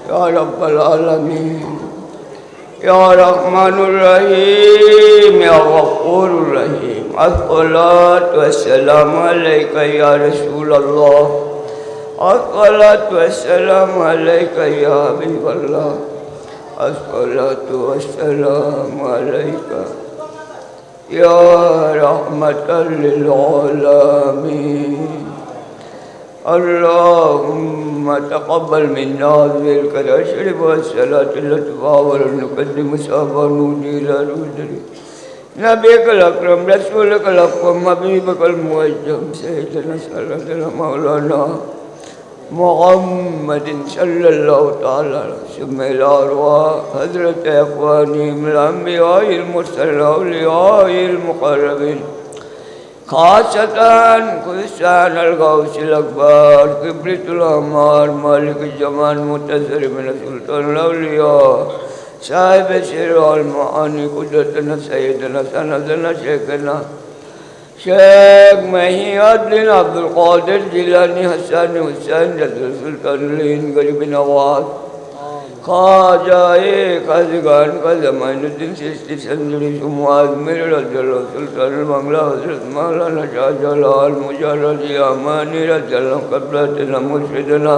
يا رب العالمين يا رحمن الرحيم يا غفور الرحيم الصلاة والسلام عليك يا رسول الله الصلاة والسلام عليك يا حبيب الله الصلاة والسلام عليك يا رحمة للعالمين اللهم تقبل منا ذلك الأشرف والصلاة التي باور نقدم سابا نودي إلى رودري نبيك الأكرم رسولك الأكرم حبيبك الموجه سيدنا سيدنا مولانا محمد صلى الله تعالى ثم إلى أرواح حضرة إخوانهم الأنبياء المرسلين الأولياء المقربين خاصة قدسان الغوث الأكبر كبريت الأمار مالك الجمال متصر من سلطان الأولياء صاحب السر والمعاني قدرتنا سيدنا سندنا شيخنا شيخ مهي الدين عبد القادر جيلاني حسن حسين جد سلطان الهند قريب نواز خواجہ قاضیگان کا زمان الدین چشتی سندری شمواد میر رضی اللہ سلطان المنگلہ حضرت مولانا شاہ جلال مجرد یامانی رضی اللہ قبلتنا مرشدنا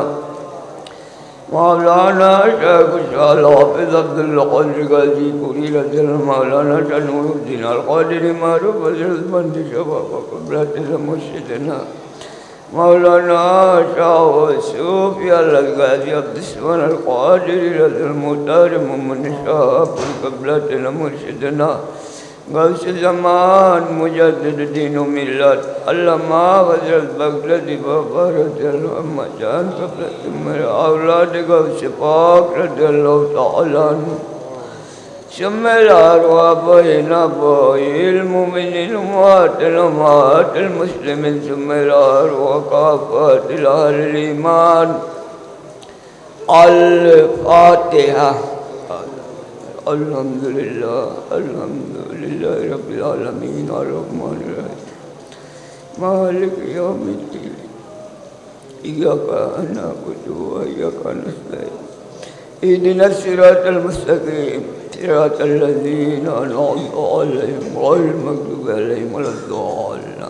مولانا شیخ شاہ حافظ عبدالقادر غازی پوری رضی اللہ مولانا شاہ نور الدین القادری معروف حضرت بند شباب قبلتنا مرشدنا مولانا شاہ صوفی الغازی عبد السلام القادری رضی المختار محمد شاہ قبلتنا مرشدنا غوث زمان مجدد دین و ملت علامہ حضرت بغدادی بابا رضی اللہ عنہ جان قبلتنا اولاد غوث پاک رضی اللہ تعالی عنہ ثم الأرواح بين أبوي المؤمنين وأمهات المسلمين ثم الأرواح كافة أهل الإيمان الفاتحة الحمد لله رب العالمين الرحمن الرحيم مالك يوم الدين إياك نعبد وإياك نستعين اهدنا الصراط المستقيم صراط الذين أنعمت عليهم غير المغضوب عليهم ولا الضالين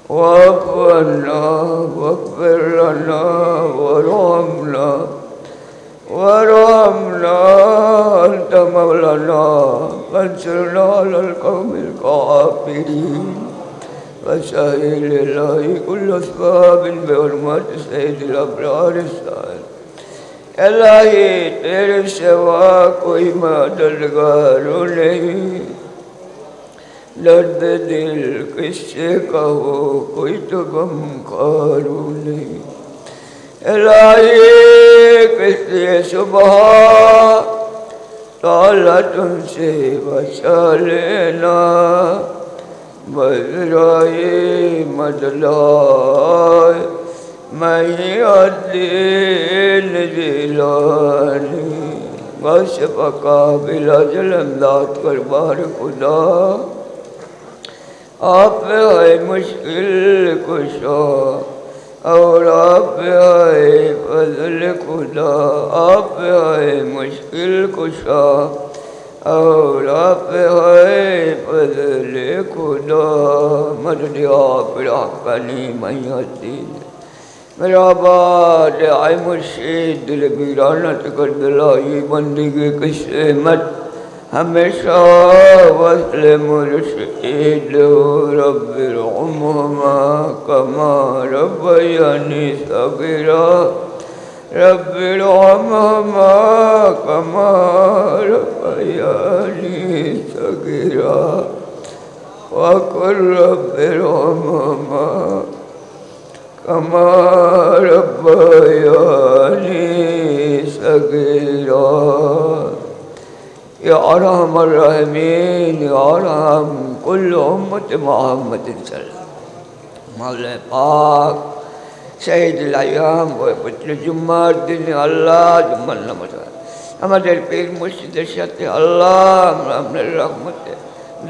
واعف عنا واغفر لنا وارحمنا أنت مولانا فانصرنا على القوم الكافرين وسهل الله كل أسباب بحرمة سيد الأبرار السائل الہی تیرے سوا کوئی مددگار نہیں درد دل کس سے کہو کوئی تو غمخوار نہیں الہی کس سے صبح تعالیٰ تم سے بچا لینا بذرائے مدلائے مہی الدین جیلانی غوث پاکا بلا جلم داد کر بار خدا آپ ہے مشکل کشا اور آپ ہے فضل خدا آپ ہے مشکل کشا اور آپ ہے فضل خدا مدد آپ رحمانی مہی الدین میرا باد آئے مرشد دل ویرانت کر دلائی بندگی کی سمت ہمیشہ وصل مرشد رب ارحمہما کما ربیانی صغیرا رب ارحمہما کما ربیانی صغیرا وقل رب ارحمہما كما ربياني صغيرا يا أرحم الراحمين يا أرحم كل أمة محمد صلى الله عليه وسلم مولا پاک شهيد الأيام وفتر جمعة الدين الله جمعة النمطة আমাদের পীর মুর্শিদের সাথে আল্লাহ আমরা আপনার রহমতে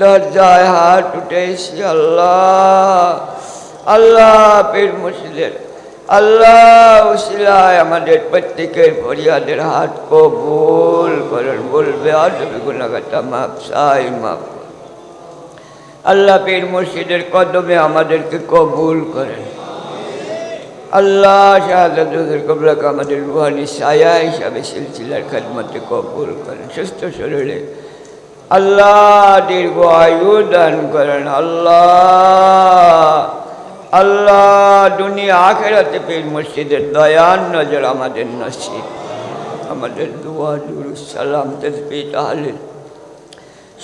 দরজায় হাত উঠেছি আল্লাহ আল্লাহ পীর মুর্শিদের আল্লাহ উসিলায় আমাদের প্রত্যেকের ফরিয়াদের হাত কবুল করেন। বলবে আদবি গুনাহগারটা মাফ চাই মাফ। আল্লাহ পীর মুর্শিদের কদমে আমাদেরকে কবুল করেন। আল্লাহ শাহাদাত হুজুর কবলাকে আমাদের রুহানি ছায়া হিসাবে সিলসিলার খেদমতে কবুল করেন। সুস্থ শরীরে আল্লাহ দীর্ঘ আয়ু দান করেন। আল্লাহ আল্লাহ দুনিয়া আখিরাতে পীর মুর্শিদের দয়ার নজর আমাদের নসিব। আমাদের দুয়া দুরূদ সালাম তাসবিহ তাহলিল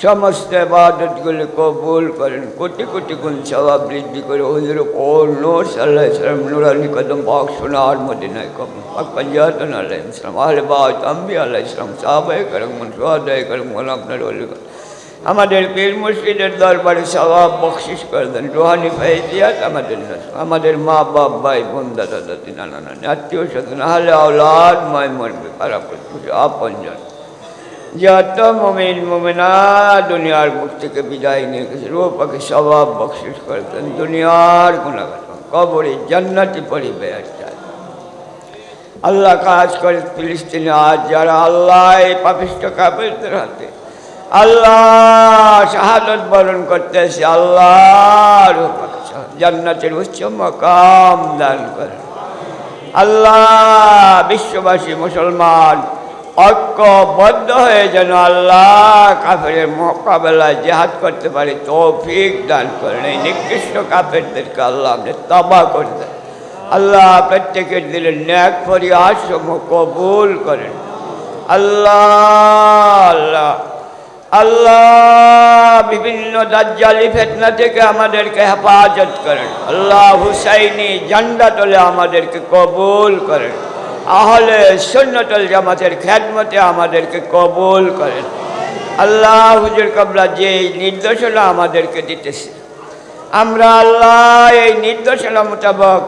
সমস্ত ইবাদতগুলো কবুল করেন। কোটি কোটি গুণ সওয়াব বৃদ্ধি করে হুজুর ও নূর সাল্লাল্লাহু আলাইহি ওয়াসাল্লাম নুরানি কদম পাক সোনার মদিনায় কবুল পাক পাঞ্জাতন আলাইহিস সালাম আহলে বাইত আম্বিয়া আলাইহিস সালাম সাহাবায়ে কেরাম শুহাদায়ে কেরাম আপনার ওলি আমাদের পীর মুর্শিদের দরবারে সওয়াব বখশিশ করে দেন। রুহানি ফায়জিয়াত আমাদের আমাদের মা বাপ ভাই বোন দাদা দাদি নানা নানি আত্মীয় স্বজন আহলে আওলাদ মায় মরবে পাড়া প্রতিবেশী আপনজন যত মুমিন মুমিনা দুনিয়ার বুক থেকে বিদায় নিয়ে গেছে রূহ পাকে সওয়াব বখশিশ করে দেন। দুনিয়ার গুনাহগার কবরে জান্নাতি পরিবেশ চায়। আল্লাহ কাজ করে ফিলিস্তিনে আজ যারা আল্লাহ এই পাপিষ্ঠ কাফেরদের হাতে আল্লাহ শাহাদত বরণ করতেছে, আল্লাহ জান্নাতের উচ্চ মাকাম দান করেন। আল্লাহ বিশ্ববাসী মুসলমান ঐক্যবদ্ধ হয়ে যেন আল্লাহ কাফেরের মোকাবেলায় জিহাদ করতে পারে তৌফিক দান করেন। এই নিকৃষ্ট কাফেরদেরকে আল্লাহ আপনি তওবা করে দেন। আল্লাহ প্রত্যেকের দিলের নেক ফরিয়াদ সমূহ কবুল করেন। আল্লাহ আল্লাহ আল্লাহ বিভিন্ন দাজ্জালি ফিতনা থেকে আমাদেরকে হেফাজত করেন। আল্লাহ হুসাইনি ঝান্ডা তলে আমাদেরকে কবুল করেন। আহলে সুন্নাতুল জামাতের খেদমতে আমাদেরকে কবুল করেন। আল্লাহ হুজুর কবলা যে নির্দেশনা আমাদেরকে দিতেছে আমরা আল্লাহ এই নির্দেশনা মোতাবেক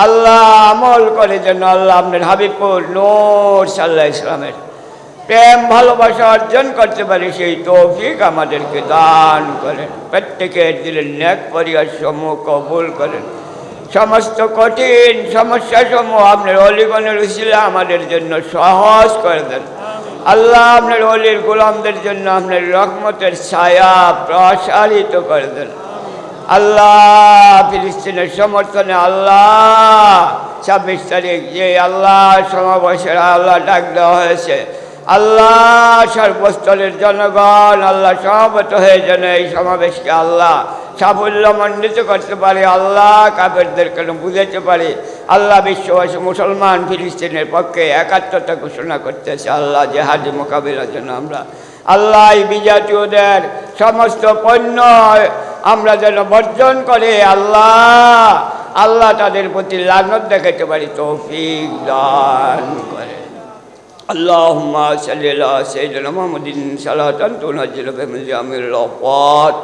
আল্লাহ আমল করে যেন আল্লাহ আপনার হাবিবুর নূর সাল্লাল্লাহু আলাইহি ওয়াসাল্লামের প্রেম ভালোবাসা অর্জন করতে পারি সেই তৌফিক আমাদেরকে দান করেন। প্রত্যেকের দিলের নেক ফরিয়াদ সমূহ কবুল করেন। সমস্ত কঠিন সমস্যা সমূহ আপনার অলিগণের উসিলা আমাদের জন্য সহজ করে দেন। আল্লাহ আপনার অলির গোলামদের জন্য আপনার রহমতের ছায়া প্রসারিত করে দেন। আল্লাহ ফিলিস্তিনের সমর্থনে আল্লাহ 26 তারিখ যে আল্লাহ সমাবেশের আল্লাহ ডাক দেওয়া হয়েছে আল্লাহ সর্বস্তরের জনগণ আল্লাহ সমবেত হয়ে যেন এই সমাবেশকে আল্লাহ সাফল্যমণ্ডিত করতে পারে। আল্লাহ কাফেরদের কেন বুঝাতে পারে। আল্লাহ বিশ্ববাসী মুসলমান ফিলিস্তিনের পক্ষে একাত্মতা ঘোষণা করতেছে। আল্লাহ জেহাদি মোকাবিলার জন্য আমরা আল্লাহ এই বিজাতীয়দের সমস্ত পণ্য আমরা যেন বর্জন করে আল্লাহ আল্লাহ তাদের প্রতি লানত দেখাতে পারি তৌফিক দান করে। اللهم صل على سيدنا محمد صلاة تنزل بها من جميع الأوقات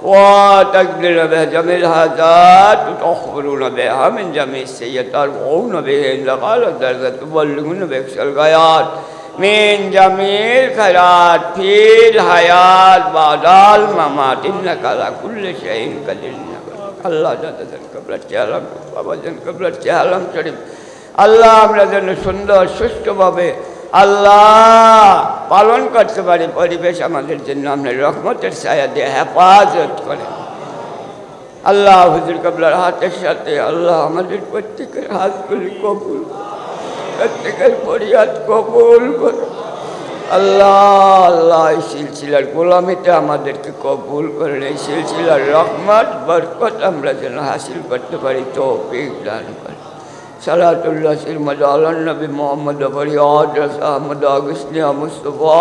وتقبل بها جميع الحاجات وتغفرون بها من جميع السيئات وترفعون بها عند قال الدرجات تبلغون بأقصى الغايات من جميع الخيرات في الحياة بعد الممات إنك على كل شيء قدير। আল্লাহ দাদাদের কবলার আলম বাবাজন কবলার আলম শরীফ আল্লাহ আমরা যেন সুন্দর সুষ্ঠুভাবে আল্লাহ পালন করতে পারি। পরিবেশ আমাদের জন্য আপনার রহমতের ছায়া দিয়ে হেফাজত করে। আল্লাহ হুজুর কবলার হাতের সাথে আল্লাহ আমাদের প্রত্যেকের হাতগুলি কবুল, প্রত্যেকের ফরিয়াদ কবুল করে। আল্লাহ আল্লাহ এই সিলসিলার গোলামিতে আমাদেরকে কবুল করেন। এই সিলসিলার রহমত বরকত আমরা যেন হাসিল করতে পারি তৌফিক দান করেন। সালাতুল্লাহ সিরমদ আলান নবী মোহাম্মদ ফরিয়াদ আহমদ আগসনিয়া মুস্তফা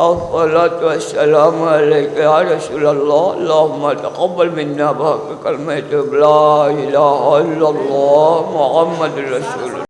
আসসালাতু ওয়াসসালামু আলাইকা ইয়া রাসূলুল্লাহ আল্লাহুম্মা তাকাব্বাল মিন্না বিহাক্কি কালিমাতি লা ইলাহা ইল্লাল্লাহ মুহাম্মাদুর রাসূলুল্লাহ।